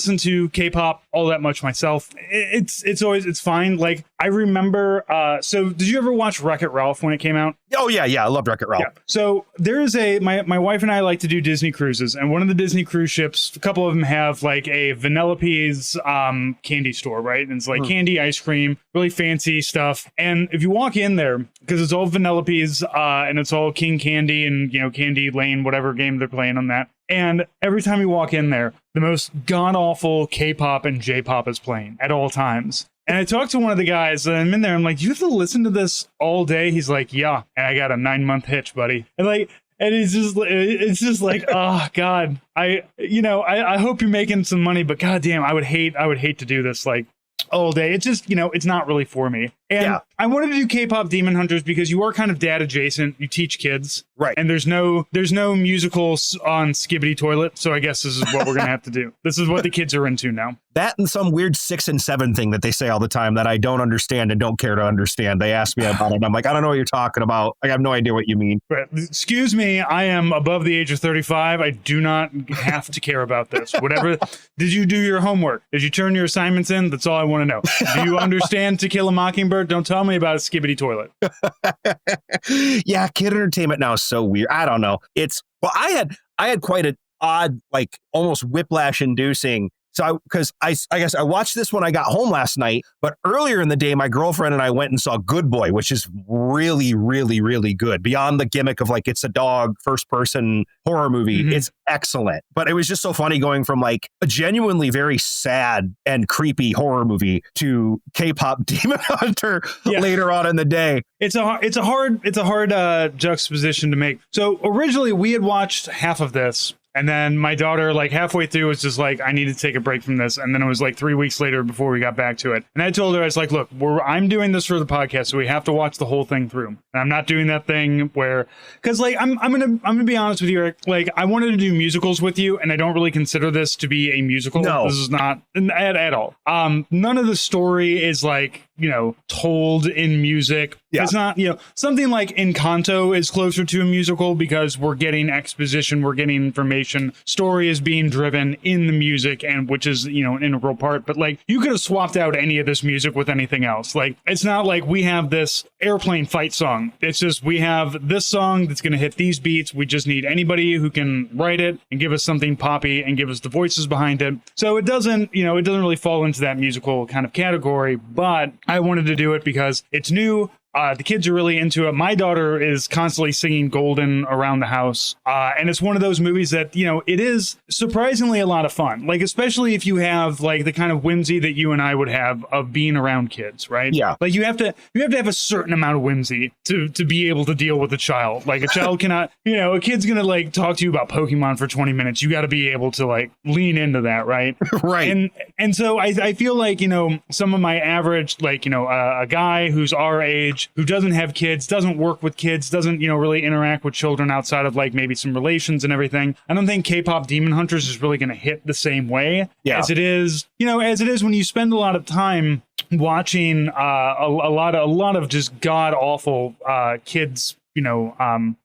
listen to K-pop all that much myself. It's fine. Like, I remember, so did you ever watch Wreck-It Ralph when it came out? Oh, yeah. I loved Wreck-It Ralph. Yeah. So there is my wife and I like to do Disney cruises, and one of the Disney cruise ships, a couple of them have like a Vanellope's candy store, right? And it's like candy, ice cream, really fancy stuff. And if you walk in there, because it's all Vanellope's and it's all King Candy and, Candy Lane, whatever game they're playing on that. And every time you walk in there, the most god-awful K-pop and J-pop is playing at all times. And I talked to one of the guys, and I'm in there, I'm like, you have to listen to this all day? He's like, yeah, and I got a 9-month hitch, buddy. And it's just like, oh God, I hope you're making some money, but goddamn, I would hate to do this like all day. It's just, it's not really for me. And I wanted to do K-pop Demon Hunters because you are kind of dad adjacent. You teach kids. Right. And there's no musicals on Skibbity Toilet. So I guess this is what we're going to have to do. This is what the kids are into now. That and some weird 6 and 7 thing that they say all the time that I don't understand and don't care to understand. They ask me about it. And I'm like, I don't know what you're talking about. I have no idea what you mean. But, excuse me. I am above the age of 35. I do not have to care about this. Whatever. Did you do your homework? Did you turn your assignments in? That's all I want to know. Do you understand To Kill a Mockingbird? Don't tell me about a Skibbity Toilet. Yeah, kid entertainment now is so weird. I don't know. I had quite an odd, like almost whiplash inducing. So I guess I watched this when I got home last night, but earlier in the day, my girlfriend and I went and saw Good Boy, which is really, really, really good. Beyond the gimmick of like, it's a dog first person horror movie. Mm-hmm. It's excellent. But it was just so funny going from like a genuinely very sad and creepy horror movie to K-pop Demon Hunter later on in the day. It's a hard juxtaposition to make. So originally we had watched half of this. And then my daughter, like halfway through, was just like, I need to take a break from this. And then it was like 3 weeks later before we got back to it. And I told her, I was like, look, I'm doing this for the podcast, so we have to watch the whole thing through. And I'm not doing that thing where, because like I'm gonna be honest with you, Eric. Like I wanted to do musicals with you, and I don't really consider this to be a musical. No, this is not at all. None of the story is like told in music. Yeah. It's not, something like Encanto is closer to a musical because we're getting exposition, we're getting information, story is being driven in the music, and which is, an integral part. But like, you could have swapped out any of this music with anything else. Like, it's not like we have this airplane fight song. It's just, we have this song that's going to hit these beats. We just need anybody who can write it and give us something poppy and give us the voices behind it. So it doesn't really fall into that musical kind of category, but I wanted to do it because it's new. The kids are really into it. My daughter is constantly singing Golden around the house. And it's one of those movies that, it is surprisingly a lot of fun. Like, especially if you have like the kind of whimsy that you and I would have of being around kids, right? Yeah. Like you have to have a certain amount of whimsy to be able to deal with a child. Like a child cannot, a kid's going to like talk to you about Pokemon for 20 minutes. You got to be able to like lean into that, right? Right. And so I feel like, some of my average, like, a guy who's our age, who doesn't have kids, doesn't work with kids, doesn't, really interact with children outside of like maybe some relations and everything. I don't think K-pop Demon Hunters is really going to hit the same way as it is when you spend a lot of time watching a lot of just god awful kids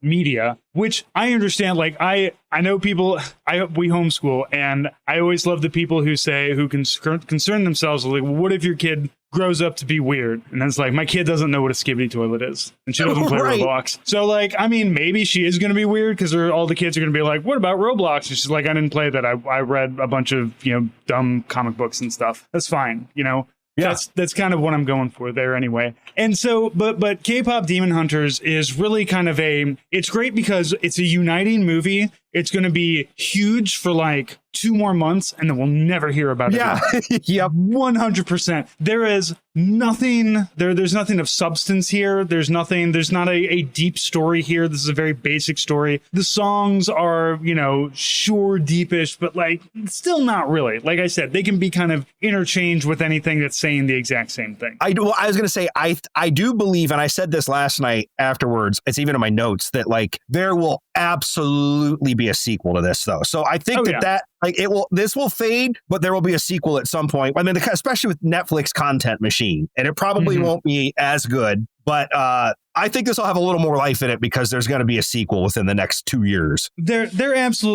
media, which I understand. Like I know people, we homeschool, and I always love the people who concern themselves with like, well, what if your kid grows up to be weird? And then it's like, my kid doesn't know what a Skibbity Toilet is, and she doesn't play Roblox. So like, I mean, maybe she is going to be weird because all the kids are going to be like, what about Roblox? And she's like, I didn't play that. I read a bunch of, dumb comic books and stuff. That's fine. Yeah. That's kind of what I'm going for there anyway. And so, but K-pop Demon Hunters is really kind of it's great because it's a uniting movie. It's going to be huge for like 2 more months, and then we'll never hear about it. Yeah. Yep. 100%. There is nothing there's nothing of substance here. There's not a deep story here. This is a very basic story. The songs are, sure deepish, but like still not really. Like I said, they can be kind of interchanged with anything that's saying the exact same thing. I was going to say, I do believe, and I said this last night afterwards, it's even in my notes, that like there will absolutely be a sequel to this though. So I think this will fade, but there will be a sequel at some point. I mean, especially with Netflix content machine, and it probably won't be as good, but I think this will have a little more life in it because there's going to be a sequel within the next 2 years. There absolutely